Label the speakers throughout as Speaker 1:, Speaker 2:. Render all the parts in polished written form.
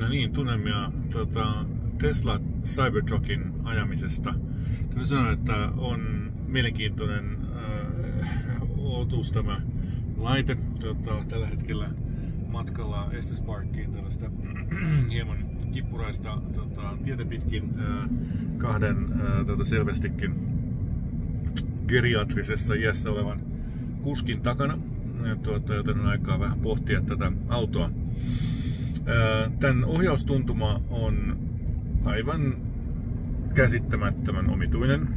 Speaker 1: No niin, tunnelmia Tesla Cybertruckin ajamisesta. Täytyy sanoa, että on mielenkiintoinen otus tämä laite. Tällä hetkellä matkalla Estes Parkiin tällaista hieman kippuraista tietä pitkin kahden selvästikin geriatrisessa iässä olevan kuskin takana, joten on aikaa vähän pohtia tätä autoa. Tämän ohjaustuntuma on aivan käsittämättömän omituinen.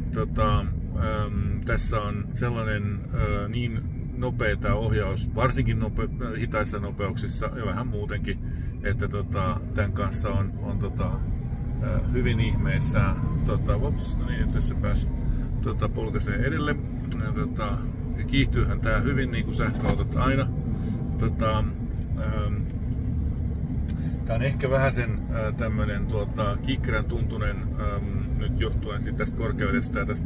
Speaker 1: Tässä on sellainen niin nopea tämä ohjaus, varsinkin hitaissa nopeuksissa ja vähän muutenkin, että tämän kanssa on hyvin ihmeessä. Niin, tässä pääsi polkaisee edelle. Kiihtyyhän tää hyvin, niin kuin sähköautot aina. Tää on ehkä vähän sen tämmönen kiikkerän tuntunen nyt johtuen tästä korkeudesta ja tästä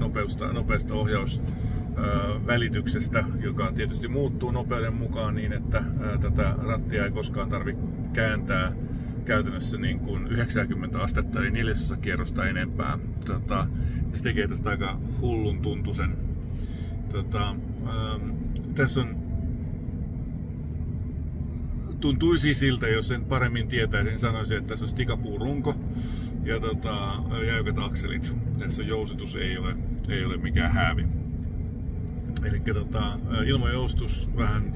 Speaker 1: nopeasta ohjausvälityksestä, joka tietysti muuttuu nopeuden mukaan niin, että tätä rattia ei koskaan tarvitse kääntää käytännössä niin kuin 90 astetta eli 4/4 kierrosta enempää. Se tekee tästä aika hullun tuntuisen. Tässä on tuntuisi siltä, jos sen paremmin tietäisi, niin sanoisin, että tässä on tikapuurunko ja jäykät akselit. Tässä jousitus ei ole mikään häävi. Eli ilmajoustus vähän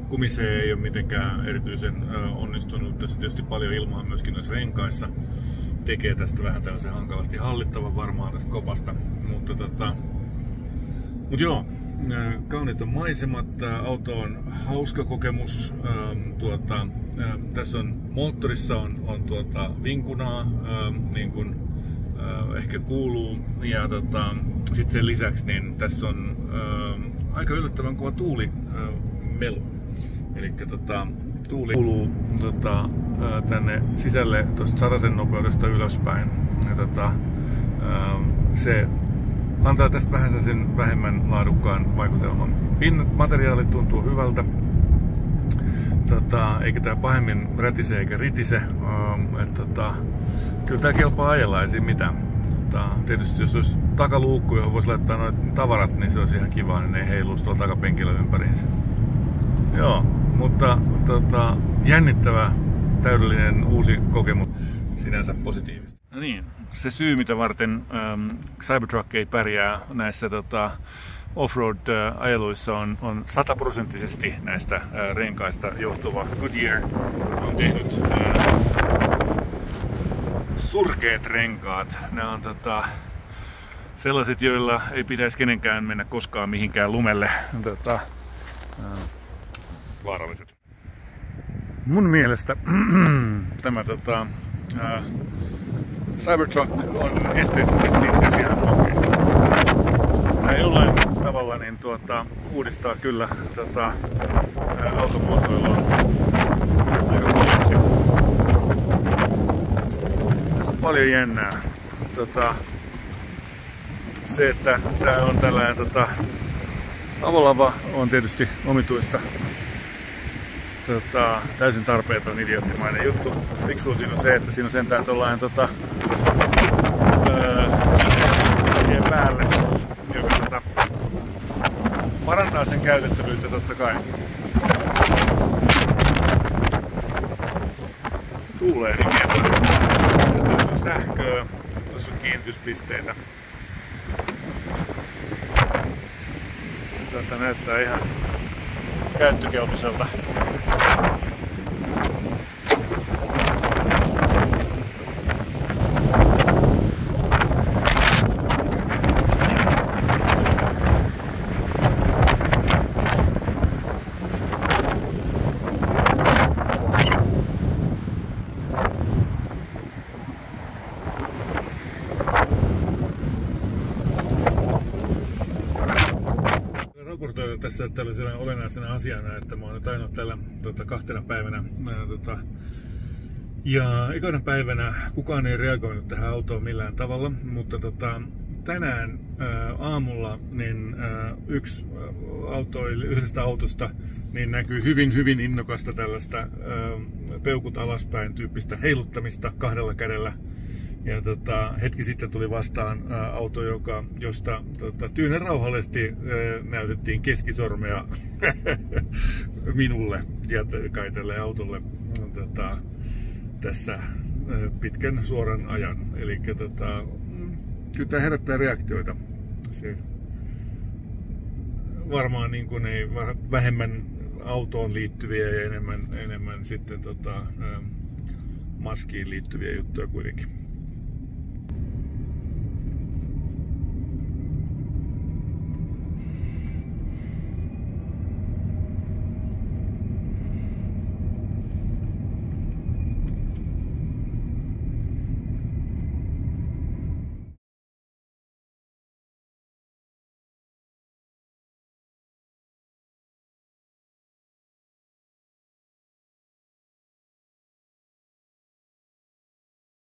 Speaker 1: kumisee ei ole mitenkään erityisen onnistunut. Tässä tietysti paljon ilmaa myöskin noissa renkaissa. Tekee tästä vähän tällaisen hankalasti hallittavan varmaan tästä kopasta. Mutta joo, kauniit on maisemat. Auto on hauska kokemus. Tässä on moottorissa on vinkunaa, niin kuin ehkä kuuluu. Ja sitten sen lisäksi niin tässä on aika yllättävän kova tuulimelu. Eli tuuli kuuluu tänne sisälle tuosta 100 nopeudesta ylöspäin. Ja se antaa tästä vähän sen vähemmän laadukkaan vaikutelman. Materiaali tuntuu hyvältä. Eikä tää pahemmin rätise eikä ritise. Kyllä tää kelpaa ajella, ei siinä mitään. Tietysti jos olisi takaluukku, johon voisi laittaa noit tavarat, niin se olisi ihan kiva, niin ne ei heiluisi tuolla takapenkillä ympäriinsä. Joo, mutta jännittävä, täydellinen uusi kokemus, sinänsä positiivista. No niin, se syy mitä varten Cybertruck ei pärjää näissä offroad-ajeluissa on 100% näistä renkaista johtuva. Goodyear on tehnyt surkeat renkaat. Nämä on sellaiset, joilla ei pitäisi kenenkään mennä koskaan mihinkään lumelle. Vaaralliset. Mun mielestä tämä Cybertruck on esteettisesti itse asiassa ihan okei. Tämä jollain tavalla niin uudistaa kyllä automuotoilua aika kovasti. Tässä on paljon jännää. Se, että tää on tällainen avolava on tietysti omituista. Täysin tarpeeton idioottimainen juttu. Fiksua siinä on se, että siinä on sentään tollainen siihen päälle, joka parantaa sen käytettävyyttä totta kai. Tuulee niin mieltä. Tässä on sähköä, tuossa on kiinnityspisteitä. Näyttää ihan käyttökelpoiselta. Raportoida tässä tällaisena olennaisena asiana, että mä oon nyt ainoa tällä 2 päivänä ja ekana päivänä kukaan ei reagoinut tähän autoon millään tavalla, mutta tänään aamulla niin yhdestä autosta niin näkyy hyvin innokasta tällaista peukut alaspäin tyyppistä heiluttamista kahdella kädellä. Ja hetki sitten tuli vastaan auto, josta tyynen rauhallisesti näytettiin keskisormea minulle ja kai tälle autolle tässä pitkän suoran ajan. Eli kyllä tämä herättää reaktioita. Se varmaan niin kuin ei vähemmän autoon liittyviä ja enemmän sitten maskiin liittyviä juttuja kuitenkin.